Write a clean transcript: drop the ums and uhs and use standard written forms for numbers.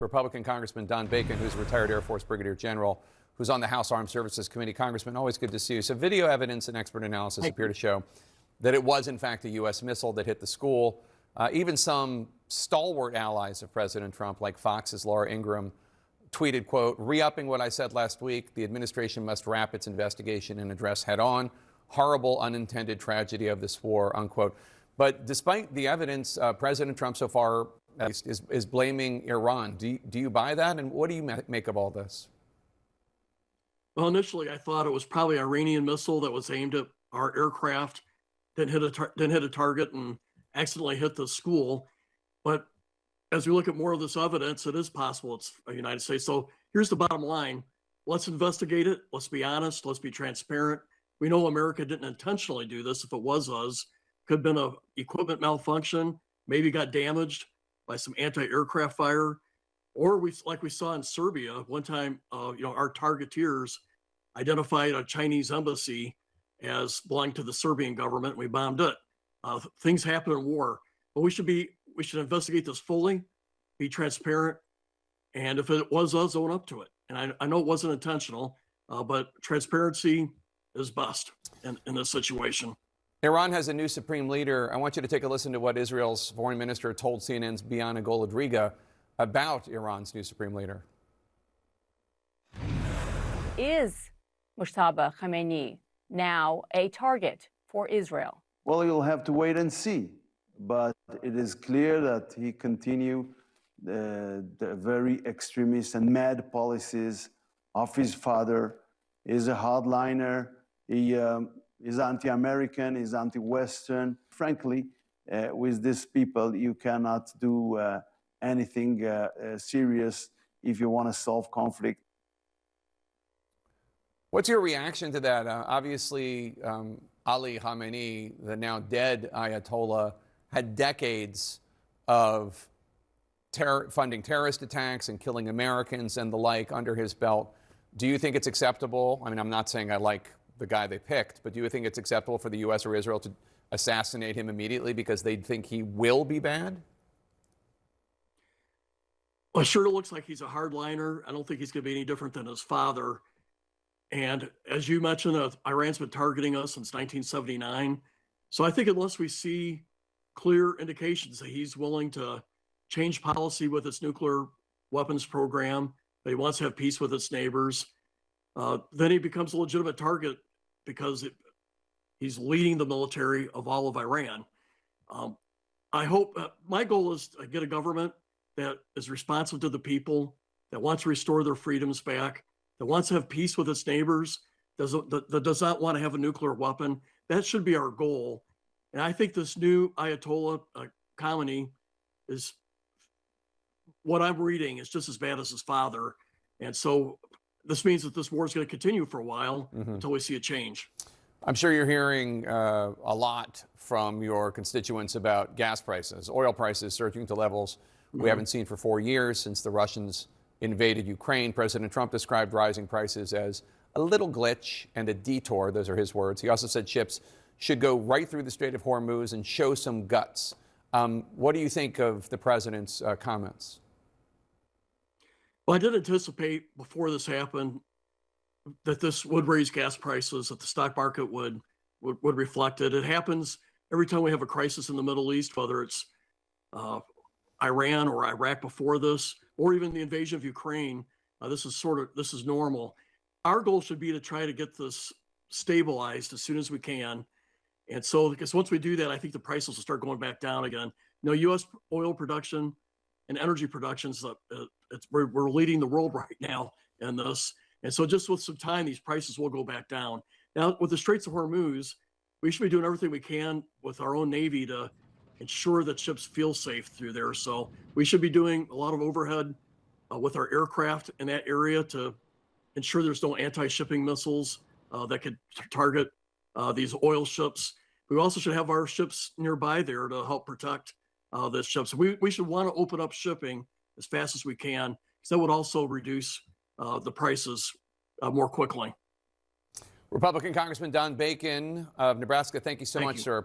Republican Congressman Don Bacon, who's a retired Air Force Brigadier General, who's on the House Armed Services Committee. Congressman, always good to see you. So video evidence and expert analysis appear to show that it was, in fact, a U.S. missile that hit the school. Even some stalwart allies of President Trump, like Fox's Laura Ingraham, tweeted, quote, "Re-upping what I said last week, the administration must wrap its investigation and address head-on horrible unintended tragedy of this war," unquote. But despite the evidence, President Trump so far is blaming Iran. Do you buy that? And what do you make of all this? Well, initially, I thought it was probably an Iranian missile that was aimed at our aircraft, didn't hit a target and accidentally hit the school. But as we look at more of this evidence, it is possible it's the United States. So here's the bottom line. Let's investigate it. Let's be honest. Let's be transparent. We know America didn't intentionally do this. If it was us, could have been a equipment malfunction, maybe got damaged by some anti-aircraft fire, or like we saw in Serbia one time. Our targeteers identified a Chinese embassy as belonging to the Serbian government. And we bombed it. Things happen in war, but we should investigate this fully, be transparent, and if it was us, own up to it. And I know it wasn't intentional, but transparency is best in this situation. Iran has a new supreme leader. I want you to take a listen to what Israel's foreign minister told CNN's Biana Golodriga about Iran's new supreme leader. Is Mojtaba Khamenei now a target for Israel? Well, you'll have to wait and see. But it is clear that he continued the very extremist and mad policies of his father. He's a hardliner. He is anti-American, he's anti-Western. Frankly, with these people, you cannot do anything serious if you want to solve conflict. What's your reaction to that? Obviously, Ali Khamenei, the now dead Ayatollah, had decades of funding terrorist attacks and killing Americans and the like under his belt. Do you think it's acceptable? I mean, I'm not saying I like the guy they picked, but do you think it's acceptable for the U.S. or Israel to assassinate him immediately because they think he will be bad? Well, sure, it looks like he's a hardliner. I don't think he's going to be any different than his father. And as you mentioned, Iran's been targeting us since 1979. So I think unless we see clear indications that he's willing to change policy with its nuclear weapons program, that he wants to have peace with its neighbors, then he becomes a legitimate target because he's leading the military of all of Iran. I hope my goal is to get a government that is responsive to the people, that wants to restore their freedoms back, that wants to have peace with its neighbors, that does not want to have a nuclear weapon. That should be our goal. And I think this new Ayatollah Khamenei is, what I'm reading, is just as bad as his father. And so this means that this war is going to continue for a while until we see a change. I'm sure you're hearing a lot from your constituents about gas prices, oil prices surging to levels we haven't seen for 4 years since the Russians invaded Ukraine. President Trump described rising prices as a little glitch and a detour. Those are his words. He also said ships should go right through the Strait of Hormuz and show some guts. What do you think of the president's comments? Well, I did anticipate before this happened that this would raise gas prices, that the stock market would reflect it. It happens every time we have a crisis in the Middle East, whether it's Iran or Iraq before this, or even the invasion of Ukraine. This is normal. Our goal should be to try to get this stabilized as soon as we can. And so, because once we do that, I think the prices will start going back down again. U.S. oil production and energy production, we're leading the world right now in this. And so just with some time, these prices will go back down. Now, with the Straits of Hormuz, we should be doing everything we can with our own Navy to ensure that ships feel safe through there. So we should be doing a lot of overhead with our aircraft in that area to ensure there's no anti-shipping missiles that could target these oil ships. We also should have our ships nearby there to help protect the ships. We should want to open up shipping as fast as we can, because that would also reduce the prices more quickly. Republican Congressman Don Bacon of Nebraska, thank you so much, sir.